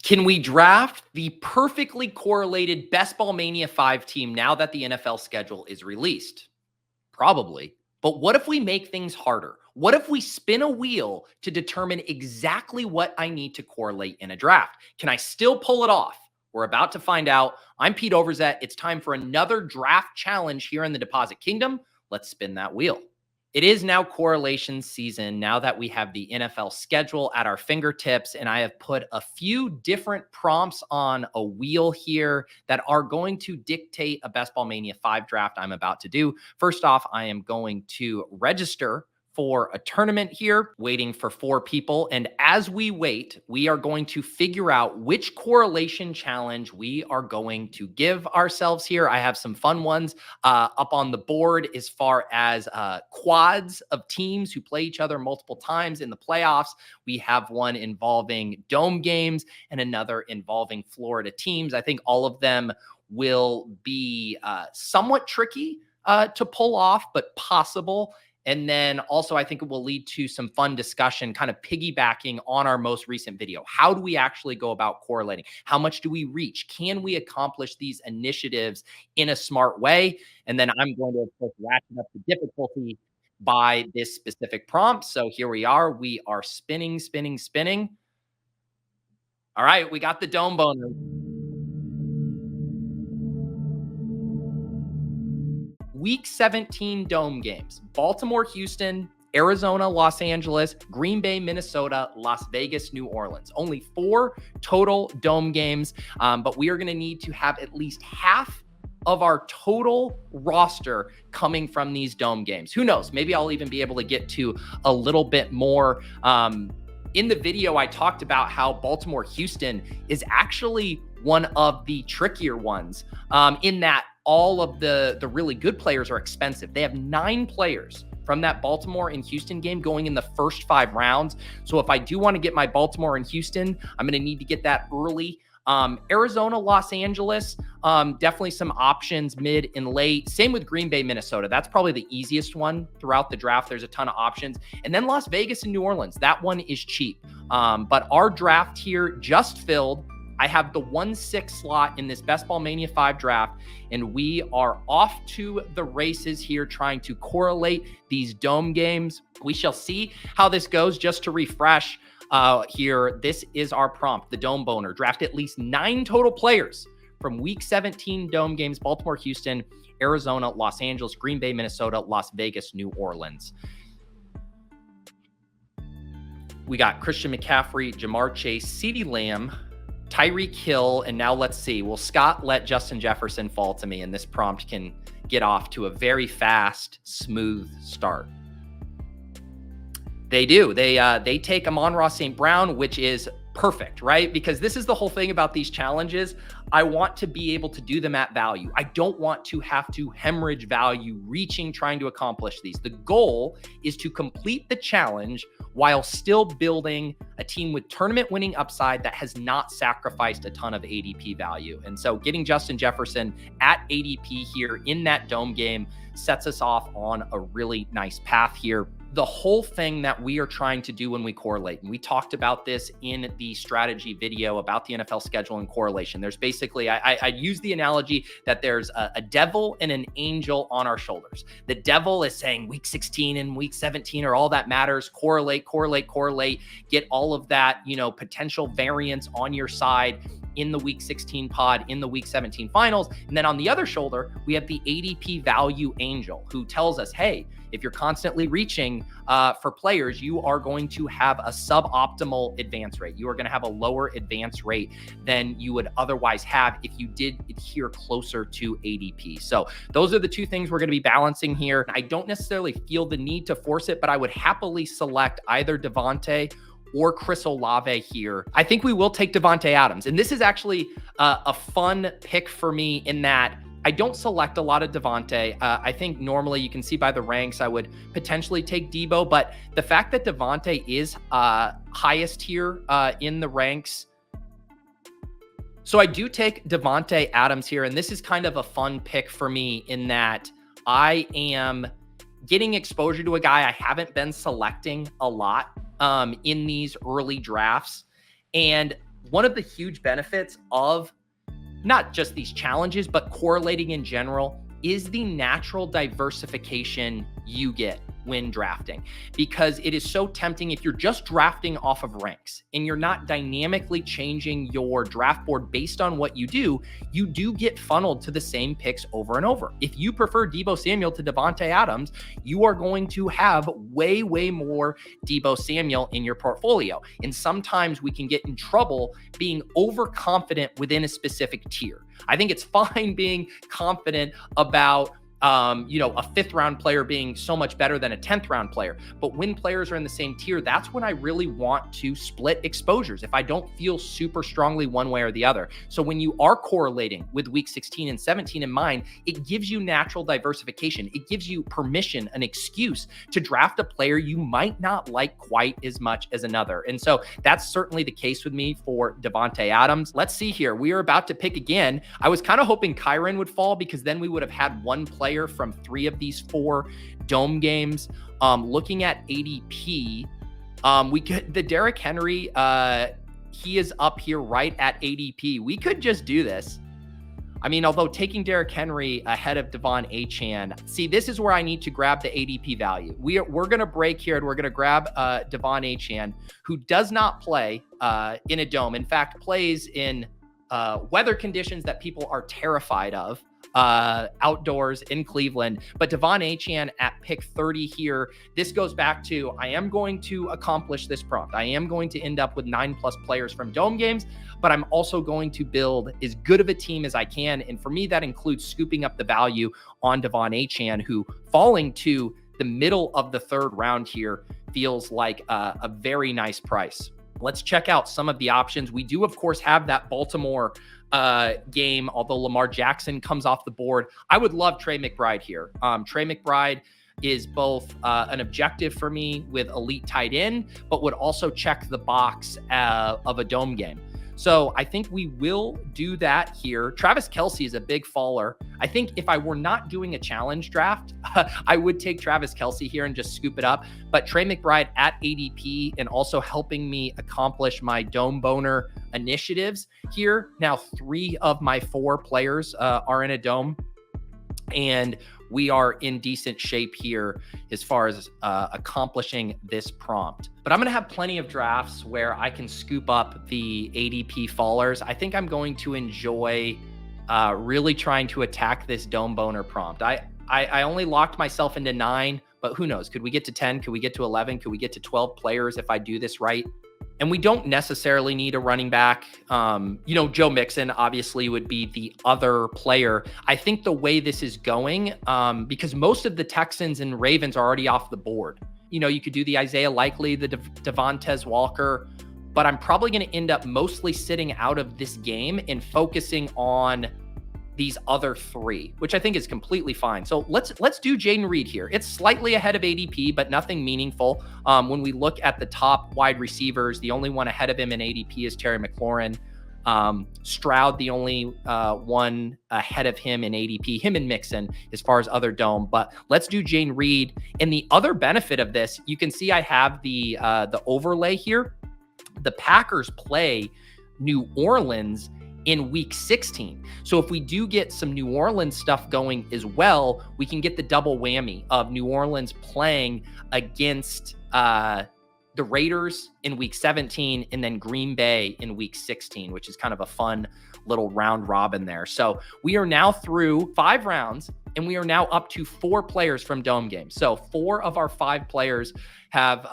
Can we draft the perfectly correlated Best Ball Mania 5 team now that the NFL schedule is released? Probably. But what if we make things harder? What if we spin a wheel to determine exactly what I need to correlate in a draft? Can I still pull it off? We're about to find out. I'm Pete Overzet. It's time for another draft challenge here in the Deposit Kingdom. Let's spin that wheel. It is now correlation season now that we have the NFL schedule at our fingertips, and I have put a few different prompts on a wheel here that are going to dictate a Best Ball Mania 5 draft I'm about to do. First off, I am going to register for a tournament here, waiting for 4 people. And as we wait, we are going to figure out which correlation challenge we are going to give ourselves here. I have some fun ones up on the board as far as quads of teams who play each other multiple times in the playoffs. We have one involving dome games and another involving Florida teams. I think all of them will be somewhat tricky to pull off, but possible. And then also, I think it will lead to some fun discussion, kind of piggybacking on our most recent video. How do we actually go about correlating? How much do we reach? Can we accomplish these initiatives in a smart way? And then I'm going to, of course, ratchet up the difficulty by this specific prompt. So here we are. We are spinning, spinning, spinning. All right, we got the dome boner. Week 17 dome games: Baltimore, Houston, Arizona, Los Angeles, Green Bay, Minnesota, Las Vegas, New Orleans. Only 4 total dome games, but we are going to need to have at least half of our total roster coming from these dome games. Who knows? Maybe I'll even be able to get to a little bit more. In the video, I talked about how Baltimore, Houston is actually one of the trickier ones in that all of the really good players are expensive. They have 9 players from that Baltimore and Houston game going in the first 5 rounds. So if I do want to get my Baltimore and Houston, I'm going to need to get that early. Arizona, Los Angeles, definitely some options mid and late. Same with Green Bay, Minnesota. That's probably the easiest one throughout the draft. There's a ton of options. And then Las Vegas and New Orleans. That one is cheap. But our draft here just filled. I have the 1-6 slot in this Best Ball Mania 5 draft, and we are off to the races here trying to correlate these dome games. We shall see how this goes. Just to refresh here, this is our prompt, the dome boner. Draft at least 9 total players from Week 17 dome games: Baltimore, Houston, Arizona, Los Angeles, Green Bay, Minnesota, Las Vegas, New Orleans. We got Christian McCaffrey, Jamar Chase, CeeDee Lamb, Tyreek Hill, and now let's see. Will Scott let Justin Jefferson fall to me? And this prompt can get off to a very fast, smooth start. They do. They take Amon-Ra St. Brown, which is perfect, right? Because this is the whole thing about these challenges. I want to be able to do them at value. I don't want to have to hemorrhage value trying to accomplish these. The goal is to complete the challenge while still building a team with tournament winning upside that has not sacrificed a ton of ADP value. And so getting Justin Jefferson at ADP here in that dome game sets us off on a really nice path here. The whole thing that we are trying to do when we correlate, and we talked about this in the strategy video about the NFL schedule and correlation. There's basically, I use the analogy that there's a devil and an angel on our shoulders. The devil is saying week 16 and week 17 are all that matters. Correlate, correlate, correlate. Get all of that, potential variance on your side in the week 16 pod, in the week 17 finals. And then on the other shoulder, we have the ADP value angel who tells us, hey, if you're constantly reaching for players, you are going to have a suboptimal advance rate. You are going to have a lower advance rate than you would otherwise have if you did adhere closer to ADP. So those are the 2 things we're going to be balancing here. I don't necessarily feel the need to force it, but I would happily select either Devontae or Chris Olave here. I think we will take Davante Adams. And this is actually a fun pick for me in that I don't select a lot of Davante. I think normally you can see by the ranks, I would potentially take Debo, but the fact that Davante is highest here in the ranks. So I do take Davante Adams here. And this is kind of a fun pick for me in that I am getting exposure to a guy I haven't been selecting a lot in these early drafts. And One of the huge benefits of not just these challenges, but correlating in general is the natural diversification you get when drafting, because it is so tempting if you're just drafting off of ranks and you're not dynamically changing your draft board based on what you do get funneled to the same picks over and over. If you prefer Deebo Samuel to Davante Adams, you are going to have way more Deebo Samuel in your portfolio. And sometimes we can get in trouble being overconfident within a specific tier. I think it's fine being confident about a 5th round player being so much better than a 10th round player. But when players are in the same tier, that's when I really want to split exposures if I don't feel super strongly one way or the other. So when you are correlating with week 16 and 17 in mind, it gives you natural diversification. It gives you permission, an excuse to draft a player you might not like quite as much as another. And so that's certainly the case with me for Davante Adams. Let's see here. We are about to pick again. I was kind of hoping Kyren would fall because then we would have had one player from 3 of these 4 dome games. Looking at ADP, we could, the Derrick Henry, he is up here right at ADP. We could just do this. I mean, although taking Derrick Henry ahead of Devon Achane, see, this is where I need to grab the ADP value. We're going to break here and we're going to grab Devon Achane, who does not play in a dome. In fact, plays in weather conditions that people are terrified of. Outdoors in Cleveland, but Devon Achane at pick 30 here. This goes back to, I am going to accomplish this prompt. I am going to end up with 9+ players from dome games, but I'm also going to build as good of a team as I can. And for me, that includes scooping up the value on Devon Achane, who falling to the middle of the 3rd round here feels like a very nice price. Let's check out some of the options. We do, of course, have that Baltimore game, although Lamar Jackson comes off the board. I would love Trey McBride here. Trey McBride is both an objective for me with elite tight end, but would also check the box of a dome game. So I think we will do that here. Travis Kelce is a big faller. I think if I were not doing a challenge draft, I would take Travis Kelce here and just scoop it up. But Trey McBride at ADP and also helping me accomplish my dome boner initiatives here. Now 3 of my 4 players are in a dome, and we are in decent shape here as far as accomplishing this prompt. But I'm going to have plenty of drafts where I can scoop up the ADP fallers. I think I'm going to enjoy really trying to attack this dome boner prompt. I only locked myself into 9, but who knows? Could we get to 10? Could we get to 11? Could we get to 12 players if I do this right? And we don't necessarily need a running back. Joe Mixon obviously would be the other player. I think the way this is going, because most of the Texans and Ravens are already off the board. You could do the Isaiah Likely, the Devontae Walker, but I'm probably going to end up mostly sitting out of this game and focusing on these other 3, which I think is completely fine. So let's do Jaden Reed here. It's slightly ahead of ADP, but nothing meaningful. When we look at the top wide receivers, the only one ahead of him in ADP is Terry McLaurin. Stroud, the only one ahead of him in ADP, him and Mixon as far as other dome. But let's do Jaden Reed. And the other benefit of this, you can see I have the overlay here. The Packers play New Orleans in week 16. So if we do get some New Orleans stuff going as well, we can get the double whammy of New Orleans playing against the Raiders in week 17 and then Green Bay in week 16, which is kind of a fun little round robin there. So we are now through 5 rounds and we are now up to 4 players from dome games. So 4 of our 5 players have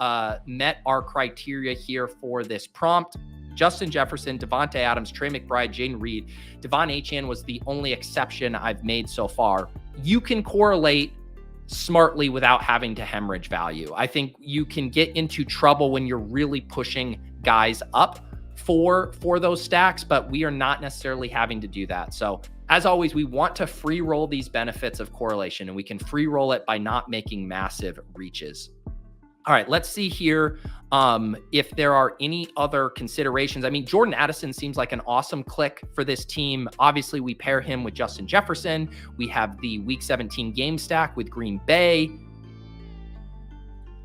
met our criteria here for this prompt. Justin Jefferson, Davante Adams, Trey McBride, Jaden Reed. Devon Achane was the only exception I've made so far. You can correlate smartly without having to hemorrhage value. I think you can get into trouble when you're really pushing guys up for those stacks, but we are not necessarily having to do that. So as always, we want to free roll these benefits of correlation, and we can free roll it by not making massive reaches. All right, let's see here if there are any other considerations. I mean, Jordan Addison seems like an awesome click for this team. Obviously, we pair him with Justin Jefferson. We have the Week 17 game stack with Green Bay.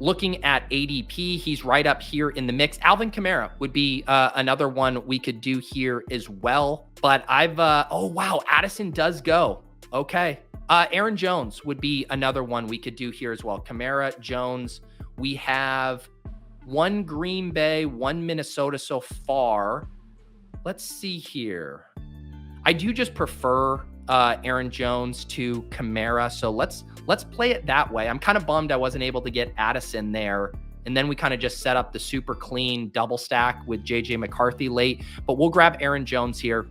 Looking at ADP, he's right up here in the mix. Alvin Kamara would be another one we could do here as well. But oh, wow, Addison does go. Okay. Aaron Jones would be another one we could do here as well. Kamara, Jones. We have one Green Bay, one Minnesota so far. Let's see here. I do just prefer Aaron Jones to Kamara. So let's play it that way. I'm kind of bummed I wasn't able to get Addison there. And then we kind of just set up the super clean double stack with JJ McCarthy late. But we'll grab Aaron Jones here.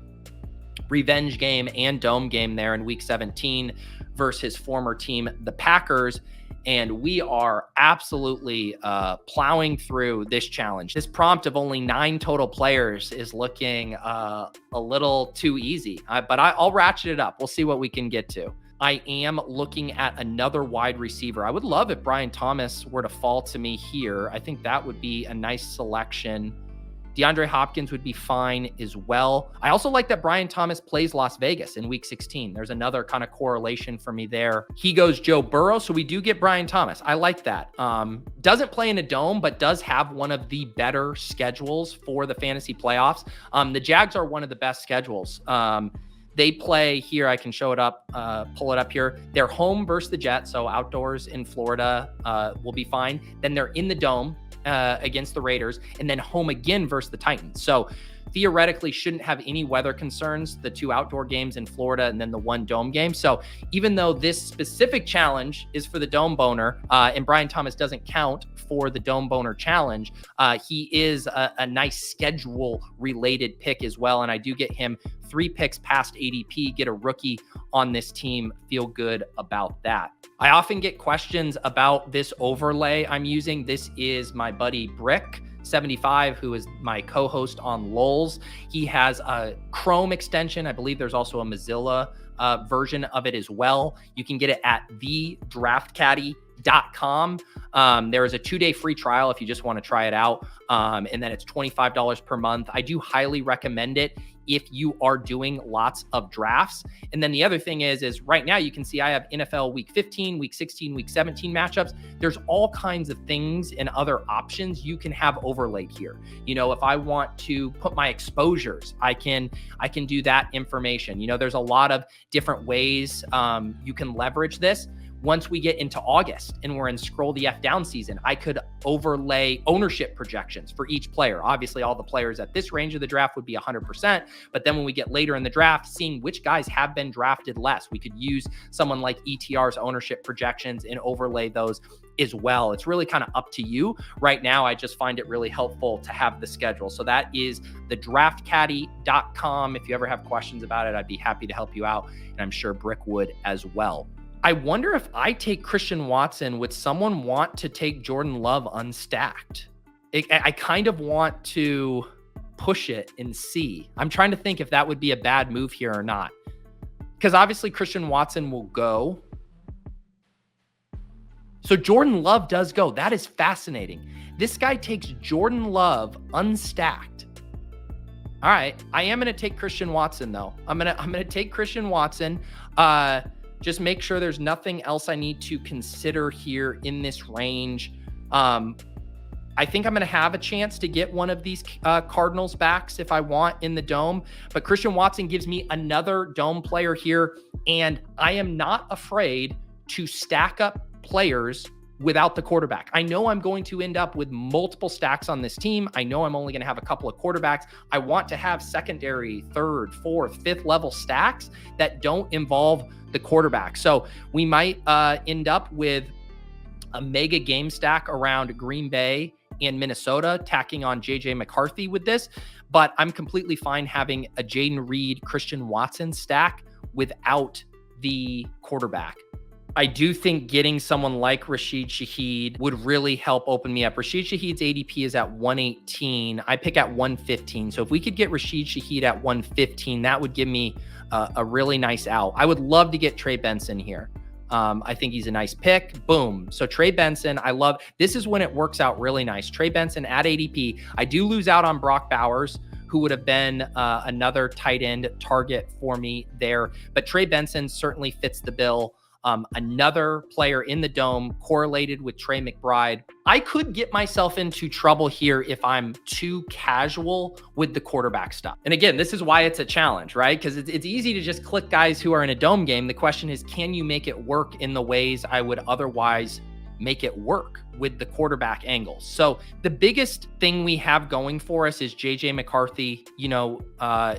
Revenge game and dome game there in week 17 versus his former team, the Packers. And we are absolutely plowing through this challenge. This prompt of only 9 total players is looking a little too easy, but I'll ratchet it up. We'll see what we can get to. I am looking at another wide receiver. I would love if Brian Thomas were to fall to me here. I think that would be a nice selection. DeAndre Hopkins would be fine as well. I also like that Brian Thomas plays Las Vegas in week 16. There's another kind of correlation for me there. He goes Joe Burrow, so we do get Brian Thomas. I like that. Doesn't play in a dome, but does have one of the better schedules for the fantasy playoffs. The Jags are one of the best schedules. They play here. I can show it up, pull it up here. They're home versus the Jets, so outdoors in Florida will be fine. Then they're in the dome against the Raiders, and then home again versus the Titans. So theoretically shouldn't have any weather concerns, the 2 outdoor games in Florida and then the 1 dome game. So even though this specific challenge is for the dome boner and Brian Thomas doesn't count for the dome boner challenge, he is a nice schedule related pick as well. And I do get him 3 picks past ADP, get a rookie on this team, feel good about that. I often get questions about this overlay I'm using. This is my buddy Bric 75, who is my co-host on Lulz. He has a Chrome extension. I believe there's also a Mozilla version of it as well. You can get it at thedraftcaddy.com. There is a 2-day free trial if you just want to try it out. And then it's $25 per month. I do highly recommend it if you are doing lots of drafts. And then the other thing is right now you can see I have NFL week 15, week 16, week 17 matchups. There's all kinds of things and other options you can have overlaid here. You know, if I want to put my exposures, I can do that information. You know, there's a lot of different ways you can leverage this. Once we get into August and we're in scroll the F down season, I could overlay ownership projections for each player. Obviously, all the players at this range of the draft would be 100%. But then when we get later in the draft, seeing which guys have been drafted less, we could use someone like ETR's ownership projections and overlay those as well. It's really kind of up to you. Right now, I just find it really helpful to have the schedule. So that is thedraftcaddy.com. If you ever have questions about it, I'd be happy to help you out. And I'm sure Bric would as well. I wonder if I take Christian Watson, would someone want to take Jordan Love unstacked? I kind of want to push it and see. I'm trying to think if that would be a bad move here or not. Because obviously Christian Watson will go. So Jordan Love does go. That is fascinating. This guy takes Jordan Love unstacked. All right. I am going to take Christian Watson though. I'm going to take Christian Watson. Just make sure there's nothing else I need to consider here in this range. I think I'm going to have a chance to get one of these Cardinals backs if I want in the dome. But Christian Watson gives me another dome player here. And I am not afraid to stack up players without the quarterback. I know I'm going to end up with multiple stacks on this team. I know I'm only going to have a couple of quarterbacks. I want to have secondary, third, fourth, fifth level stacks that don't involve the quarterback. So we might end up with a mega game stack around Green Bay and Minnesota, tacking on JJ McCarthy with this. But I'm completely fine having a Jaden Reed, Christian Watson stack without the quarterback. I do think getting someone like Rashid Shaheed would really help open me up. Rashid Shaheed's ADP is at 118. I pick at 115. So if we could get Rashid Shaheed at 115, that would give me a really nice out. I would love to get Trey Benson here. I think he's a nice pick. Boom. So Trey Benson, I love, this is when it works out really nice. Trey Benson at ADP. I do lose out on Brock Bowers, who would have been another tight end target for me there. But Trey Benson certainly fits the bill Another player in the dome correlated with Trey McBride. I could get myself into trouble here if I'm too casual with the quarterback stuff. And again, this is why it's a challenge, right? Because it's easy to just click guys who are in a dome game. The question is, can you make it work in the ways I would otherwise make it work with the quarterback angles? So the biggest thing we have going for us is JJ McCarthy,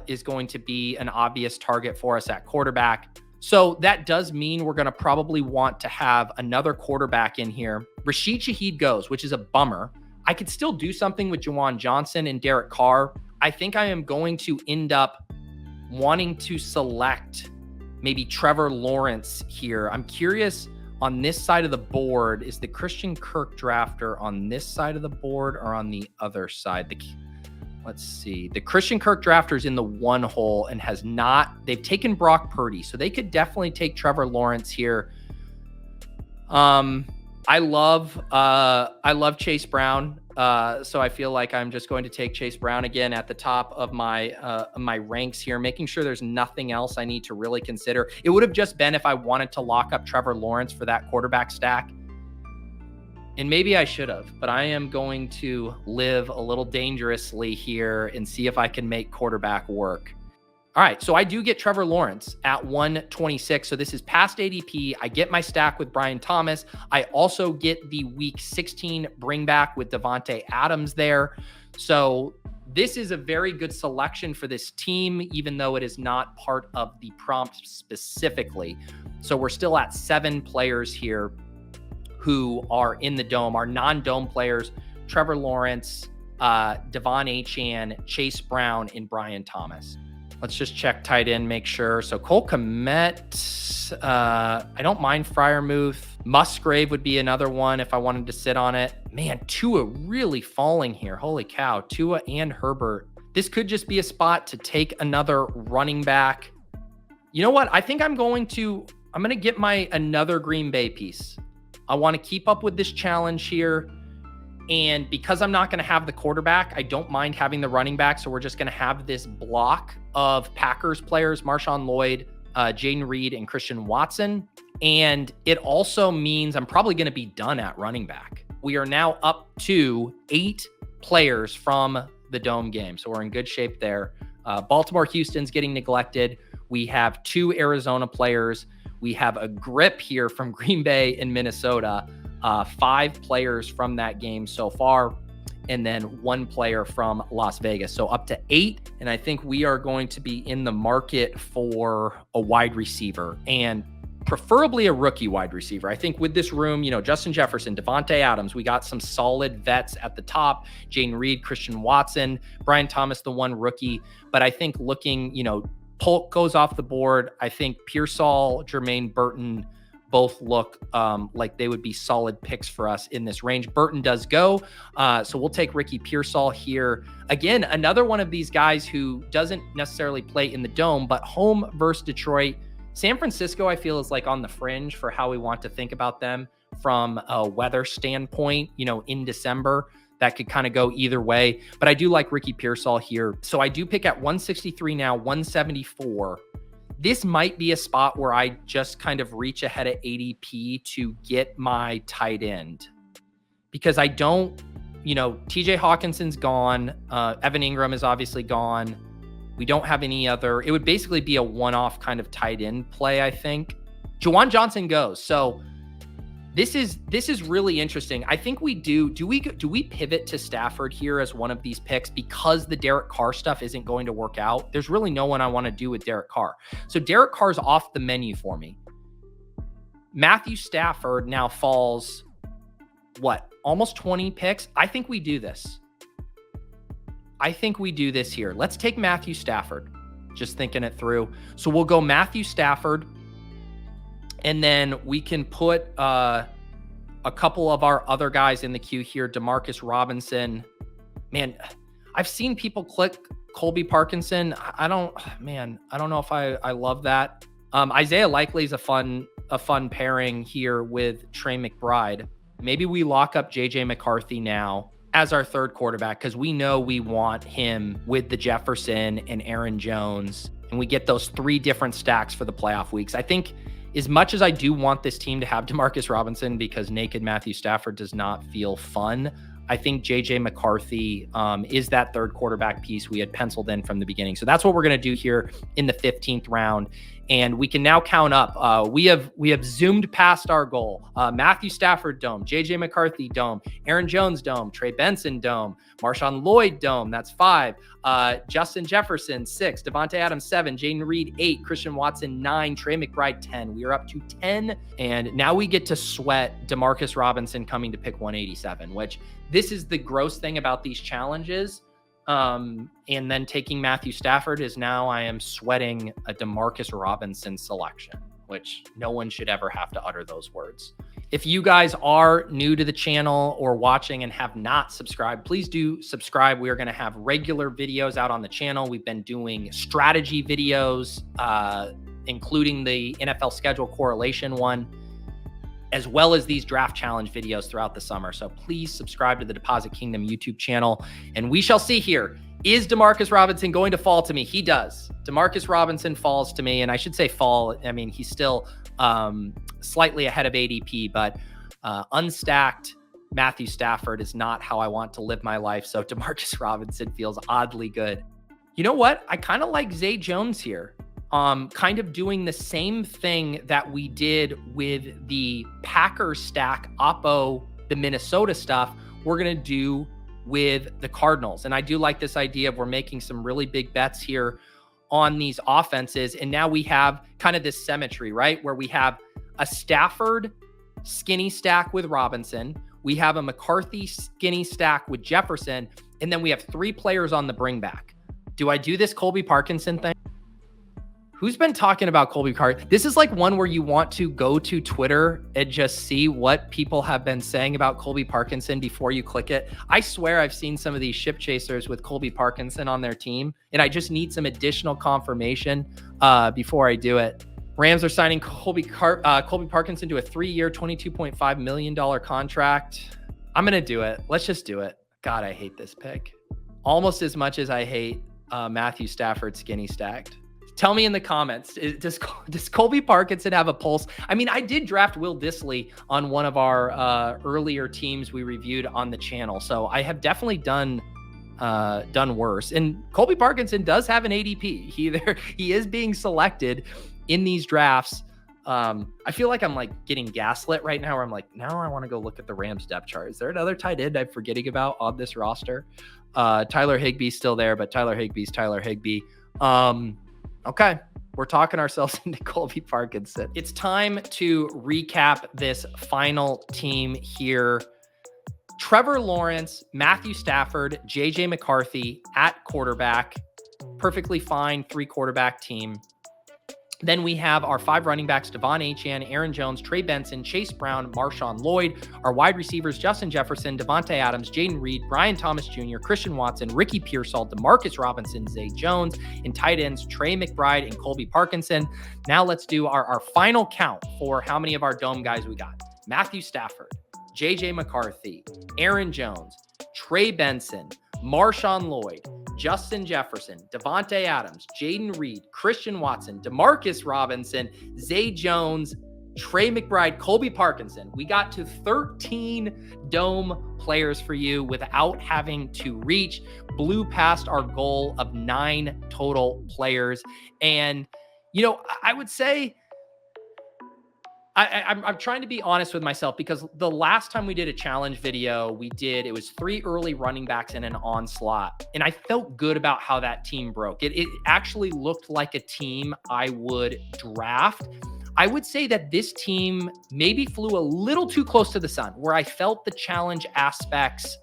is going to be an obvious target for us at quarterback. So that does mean we're going to probably want to have another quarterback in here. Rashid Shaheed goes, which is a bummer. I could still do something with Juwan Johnson and Derek Carr. I think I am going to end up wanting to select maybe Trevor Lawrence here. I'm curious on this side of the board, is the Christian Kirk drafter on this side of the board or on the other side? Let's see. The Christian Kirk drafter is in the 1 hole and they've taken Brock Purdy. So they could definitely take Trevor Lawrence here. I love Chase Brown. So I feel like I'm just going to take Chase Brown again at the top of my ranks here, making sure there's nothing else I need to really consider. It would have just been if I wanted to lock up Trevor Lawrence for that quarterback stack. And maybe I should have, but I am going to live a little dangerously here and see if I can make quarterback work. All right, so I do get Trevor Lawrence at 126. So this is past ADP. I get my stack with Brian Thomas. I also get the week 16 bring back with Devontae Adams there. So this is a very good selection for this team, even though it is not part of the prompt specifically. So we're still at 7 players here who are in the dome, our non-dome players: Trevor Lawrence, Devon Achane, Chase Brown, and Brian Thomas. Let's just check tight end, make sure. So Cole Kmet, I don't mind Freiermuth. Musgrave would be another one if I wanted to sit on it. Man, Tua really falling here. Holy cow, Tua and Herbert. This could just be a spot to take another running back. You know what? I think I'm going to get another Green Bay piece. I want to keep up with this challenge here. And because I'm not going to have the quarterback, I don't mind having the running back. So we're just going to have this block of Packers players: Marshawn Lloyd, Jaden Reed, and Christian Watson. And it also means I'm probably going to be done at running back. We are now up to 8 players from the dome game. So we're in good shape there. Baltimore, Houston's getting neglected. We have 2 Arizona players. We have a grip here from Green Bay and Minnesota. 5 players from that game so far, and then 1 player from Las Vegas. So up to 8. And I think we are going to be in the market for a wide receiver, and preferably a rookie wide receiver. I think with this room, Justin Jefferson, Devontae Adams, we got some solid vets at the top: Jaden Reed, Christian Watson, Brian Thomas, the 1 rookie. But I think looking, Polk goes off the board. I think Pearsall, Jermaine Burton both look like they would be solid picks for us in this range. Burton does go. So we'll take Ricky Pearsall here. Again, another one of these guys who doesn't necessarily play in the dome, but home versus Detroit. San Francisco, I feel, is like on the fringe for how we want to think about them from a weather standpoint, in December. That could kind of go either way, but I do like Ricky Pearsall here. So I do pick at 163 now, 174. This might be a spot where I just kind of reach ahead of ADP to get my tight end, because I don't, TJ Hawkinson's gone. Evan Ingram is obviously gone. We don't have any other. It would basically be a one-off kind of tight end play, I think. Juwan Johnson goes. So this is really interesting. I think we do we pivot to Stafford here as one of these picks because the Derek Carr stuff isn't going to work out? There's really no one I want to do with Derek Carr. So Derek Carr's off the menu for me. Matthew Stafford now falls, almost 20 picks? I think we do this. I think we do this here. Let's take Matthew Stafford. Just thinking it through. So we'll go Matthew Stafford. And then we can put a couple of our other guys in the queue here. Demarcus Robinson. Man, I've seen people click Colby Parkinson. I don't know if I love that. Isaiah Likely is a fun pairing here with Trey McBride. Maybe we lock up JJ McCarthy now as our 3rd quarterback, because we know we want him with the Jefferson and Aaron Jones, and we get those 3 different stacks for the playoff weeks. I think as much as I do want this team to have Demarcus Robinson because naked Matthew Stafford does not feel fun, I think JJ McCarthy is that third quarterback piece we had penciled in from the beginning. So that's what we're going to do here in the 15th round. And we can now count up. We have zoomed past our goal. Matthew Stafford dome, JJ McCarthy dome, Aaron Jones dome, Trey Benson dome, Marshawn Lloyd dome. That's 5. Justin Jefferson 6, Devontae Adams 7, Jaden Reed 8, Christian Watson 9, Trey McBride 10. We are up to 10, and now we get to sweat Demarcus Robinson coming to pick 187. Which this is the gross thing about these challenges. And then taking Matthew Stafford is now I am sweating a Demarcus Robinson selection, which no one should ever have to utter those words. If you guys are new to the channel or watching and have not subscribed, please do subscribe. We are going to have regular videos out on the channel. We've been doing strategy videos, including the NFL schedule correlation one, as well as these draft challenge videos throughout the summer. So please subscribe to the Deposit Kingdom YouTube channel, and we shall see here. Is Demarcus Robinson going to fall to me? He does. Demarcus Robinson falls to me, and I should say fall. I mean, he's still slightly ahead of ADP, but unstacked Matthew Stafford is not how I want to live my life. So Demarcus Robinson feels oddly good. You know what? I kind of like Zay Jones here. Kind of doing the same thing that we did with the Packers stack, Oppo, the Minnesota stuff, we're going to do with the Cardinals. And I do like this idea of we're making some really big bets here on these offenses. And now we have kind of this symmetry, right? Where we have a Stafford skinny stack with Robinson. We have a McCarthy skinny stack with Jefferson. And then we have 3 players on the bring back. Do I do this Colby Parkinson thing? Who's been talking about Colby Parkinson? This is like one where you want to go to Twitter and just see what people have been saying about Colby Parkinson before you click it. I swear I've seen some of these ship chasers with Colby Parkinson on their team, and I just need some additional confirmation before I do it. Rams are signing Colby Parkinson to a 3-year, $22.5 million contract. I'm going to do it. Let's just do it. God, I hate this pick. Almost as much as I hate Matthew Stafford skinny stacked. Tell me in the comments, does Colby Parkinson have a pulse? I mean, I did draft Will Dissly on one of our earlier teams we reviewed on the channel, so I have definitely done worse. And Colby Parkinson does have an ADP. He is being selected in these drafts. I feel like I'm like getting gaslit right now, where I'm like, now I want to go look at the Rams depth chart. Is there another tight end I'm forgetting about on this roster? Tyler Higbee's still there, but Tyler Higbee's Tyler Higbee. Okay, we're talking ourselves into Colby Parkinson. It's time to recap this final team here. Trevor Lawrence, Matthew Stafford, JJ McCarthy at quarterback. Perfectly fine 3-quarterback team. Then we have our 5 running backs, Devon Achane, Aaron Jones, Trey Benson, Chase Brown, Marshawn Lloyd. Our wide receivers, Justin Jefferson, Devontae Adams, Jaden Reed, Brian Thomas Jr., Christian Watson, Ricky Pearsall, Demarcus Robinson, Zay Jones, and tight ends, Trey McBride and Colby Parkinson. Now let's do our final count for how many of our dome guys we got. Matthew Stafford, JJ McCarthy, Aaron Jones, Trey Benson, Marshawn Lloyd, Justin Jefferson, Devontae Adams, Jaden Reed, Christian Watson, Demarcus Robinson, Zay Jones, Trey McBride, Colby Parkinson. We got to 13 dome players for you without having to reach. Blew past our goal of 9 total players. And, you know, I would say I'm trying to be honest with myself, because the last time we did a challenge video, it was 3 early running backs and an onslaught. And I felt good about how that team broke. It actually looked like a team I would draft. I would say that this team maybe flew a little too close to the sun, where I felt the challenge aspects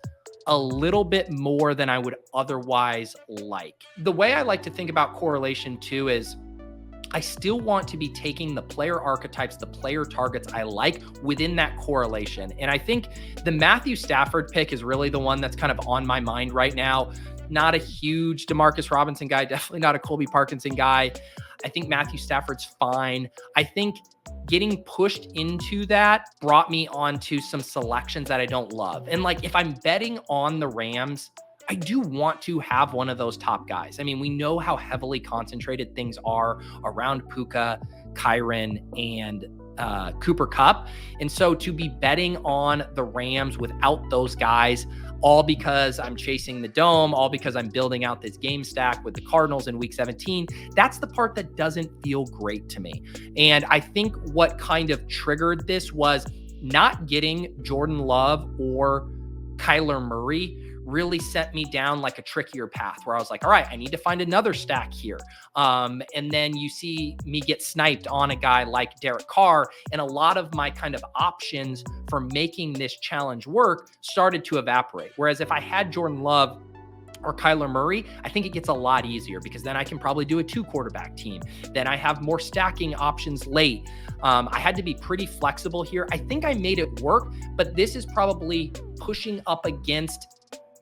a little bit more than I would otherwise like. The way I like to think about correlation too is I still want to be taking the player archetypes, the player targets I like within that correlation. And I think the Matthew Stafford pick is really the one that's kind of on my mind right now. Not a huge Demarcus Robinson guy, definitely not a Colby Parkinson guy. I think Matthew Stafford's fine. I think getting pushed into that brought me onto some selections that I don't love. And like, if I'm betting on the Rams, I do want to have one of those top guys. I mean, we know how heavily concentrated things are around Puka, Kyren, and Cooper Kupp. And so to be betting on the Rams without those guys, all because I'm chasing the dome, all because I'm building out this game stack with the Cardinals in week 17, that's the part that doesn't feel great to me. And I think what kind of triggered this was not getting Jordan Love or Kyler Murray really sent me down like a trickier path where I was like, all right, I need to find another stack here. And then you see me get sniped on a guy like Derek Carr, and a lot of my kind of options for making this challenge work started to evaporate. Whereas if I had Jordan Love or Kyler Murray, I think it gets a lot easier because then I can probably do a 2-quarterback team. Then I have more stacking options late. I had to be pretty flexible here. I think I made it work, but this is probably pushing up against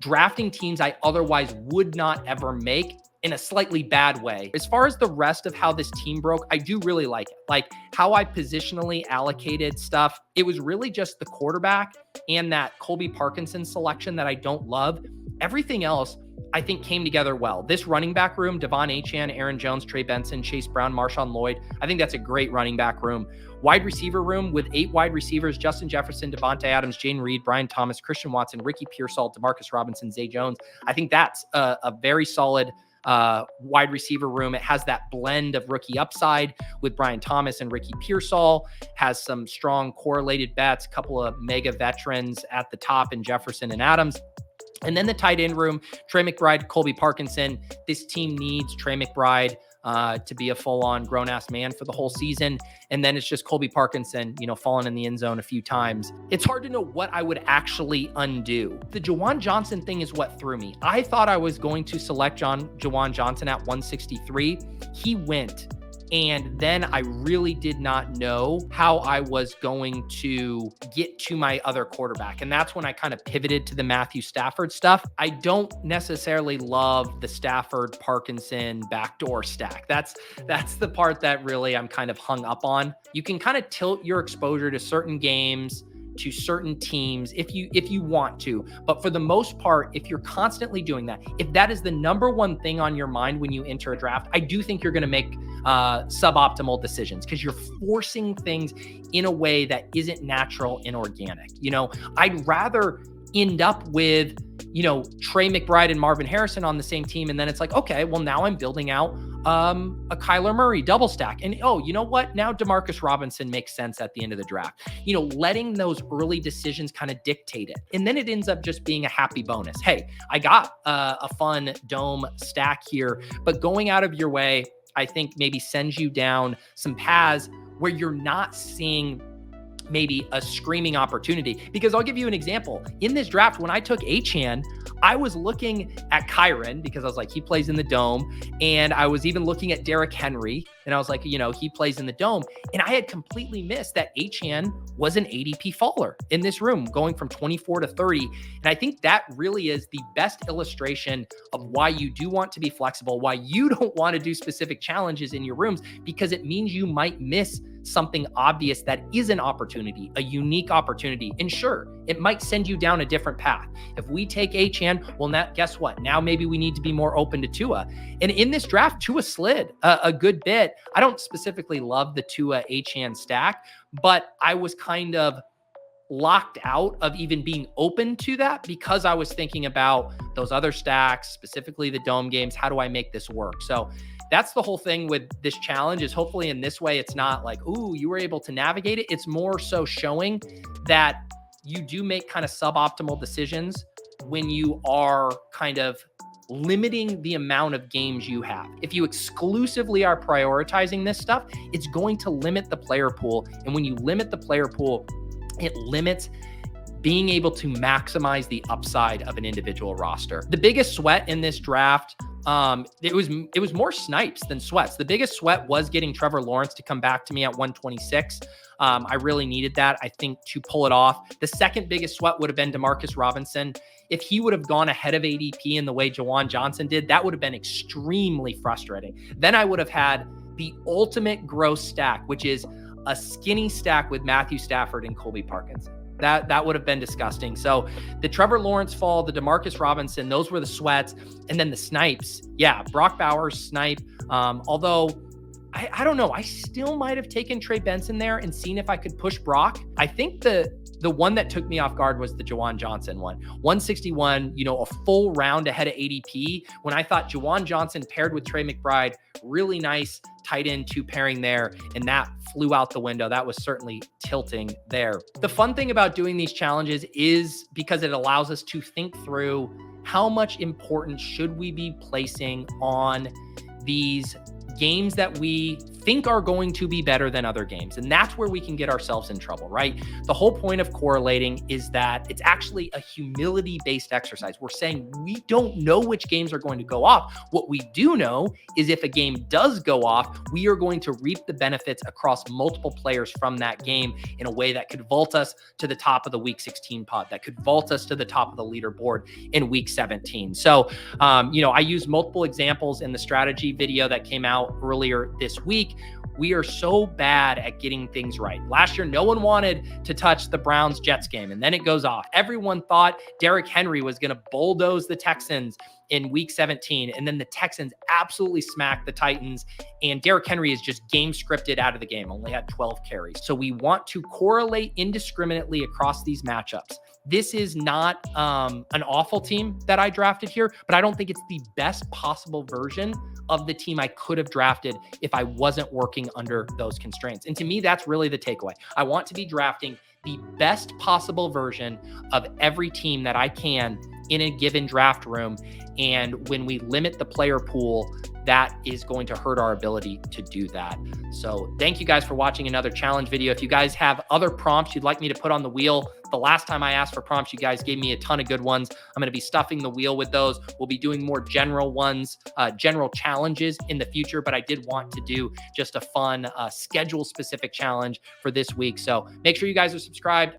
drafting teams I otherwise would not ever make in a slightly bad way. As far as the rest of how this team broke, I do really like it. Like how I positionally allocated stuff. It was really just the quarterback and that Colby Parkinson selection that I don't love. Everything else, I think, came together well. This running back room, Devon Achane, Aaron Jones, Trey Benson, Chase Brown, Marshawn Lloyd, I think that's a great running back room. Wide receiver room with 8 wide receivers, Justin Jefferson, Devontae Adams, Jane Reed, Brian Thomas, Christian Watson, Ricky Pearsall, Demarcus Robinson, Zay Jones. I think that's a very solid wide receiver room. It has that blend of rookie upside with Brian Thomas and Ricky Pearsall, has some strong correlated bets, a couple of mega veterans at the top in Jefferson and Adams. And then the tight end room, Trey McBride, Colby Parkinson. This team needs Trey McBride to be a full-on grown-ass man for the whole season. And then it's just Colby Parkinson, falling in the end zone a few times. It's hard to know what I would actually undo. The Juwan Johnson thing is what threw me. I thought I was going to select Juwan Johnson at 163. He went. And then I really did not know how I was going to get to my other quarterback. And that's when I kind of pivoted to the Matthew Stafford stuff. I don't necessarily love the Stafford Parkinson backdoor stack. That's the part that really I'm kind of hung up on. You can kind of tilt your exposure to certain games, to certain teams if you want to. But for the most part, if you're constantly doing that, if that is the number one thing on your mind when you enter a draft, I do think you're going to make suboptimal decisions because you're forcing things in a way that isn't natural and organic. I'd rather end up with, Trey McBride and Marvin Harrison on the same team. And then it's like, okay, well, now I'm building out a Kyler Murray double stack. And you know what? Now DeMarcus Robinson makes sense at the end of the draft. Letting those early decisions kind of dictate it. And then it ends up just being a happy bonus. Hey, I got a fun dome stack here, but going out of your way, I think maybe sends you down some paths where you're not seeing maybe a screaming opportunity. Because I'll give you an example. In this draft, when I took Achane, I was looking at Kyren because I was like, he plays in the dome. And I was even looking at Derrick Henry. And I was like, he plays in the dome. And I had completely missed that Achane was an ADP faller in this room, going from 24 to 30. And I think that really is the best illustration of why you do want to be flexible, why you don't want to do specific challenges in your rooms, because it means you might miss something obvious that is an opportunity, a unique opportunity. And sure, it might send you down a different path. If we take Achane, well, now guess what? Now maybe we need to be more open to Tua. And in this draft, Tua slid a good bit. I don't specifically love the Tua Achane stack, but I was kind of locked out of even being open to that because I was thinking about those other stacks, specifically the dome games. How do I make this work? So that's the whole thing with this challenge, is hopefully in this way, it's not like, ooh, you were able to navigate it. It's more so showing that you do make kind of suboptimal decisions when you are kind of limiting the amount of games you have. If you exclusively are prioritizing this stuff, it's going to limit the player pool. And when you limit the player pool, it limits being able to maximize the upside of an individual roster. The biggest sweat in this draft, it was more snipes than sweats. The biggest sweat was getting Trevor Lawrence to come back to me at 126. I really needed that, I think, to pull it off. The second biggest sweat would have been DeMarcus Robinson. If he would have gone ahead of ADP in the way Juwan Johnson did, that would have been extremely frustrating. Then I would have had the ultimate gross stack, which is a skinny stack with Matthew Stafford and Colby Parkinson. That would have been disgusting. So the Trevor Lawrence fall, the Demarcus Robinson, those were the sweats. And then the snipes. Yeah, Brock Bowers snipe. Although I don't know. I still might have taken Trey Benson there and seen if I could push Brock. I think the one that took me off guard was the Juwan Johnson one. 161, a full round ahead of ADP when I thought Juwan Johnson paired with Trey McBride, really nice tight end 2 pairing there, and that flew out the window. That was certainly tilting there. The fun thing about doing these challenges is because it allows us to think through how much importance should we be placing on these games that we think are going to be better than other games. And that's where we can get ourselves in trouble, right? The whole point of correlating is that it's actually a humility-based exercise. We're saying we don't know which games are going to go off. What we do know is if a game does go off, we are going to reap the benefits across multiple players from that game in a way that could vault us to the top of the week 16 pod, that could vault us to the top of the leaderboard in week 17. So, I used multiple examples in the strategy video that came out earlier this week. We are so bad at getting things right. Last year, no one wanted to touch the Browns-Jets game, and then it goes off. Everyone thought Derrick Henry was going to bulldoze the Texans in week 17, and then the Texans absolutely smacked the Titans, and Derrick Henry is just game scripted out of the game, only had 12 carries. So we want to correlate indiscriminately across these matchups. This is not an awful team that I drafted here, but I don't think it's the best possible version of the team I could have drafted if I wasn't working under those constraints. And to me, that's really the takeaway. I want to be drafting the best possible version of every team that I can in a given draft room. And when we limit the player pool, that is going to hurt our ability to do that. So thank you guys for watching another challenge video. If you guys have other prompts you'd like me to put on the wheel, the last time I asked for prompts, you guys gave me a ton of good ones. I'm going to be stuffing the wheel with those. We'll be doing more general ones, general challenges in the future, but I did want to do just a fun schedule specific challenge for this week. So make sure you guys are subscribed.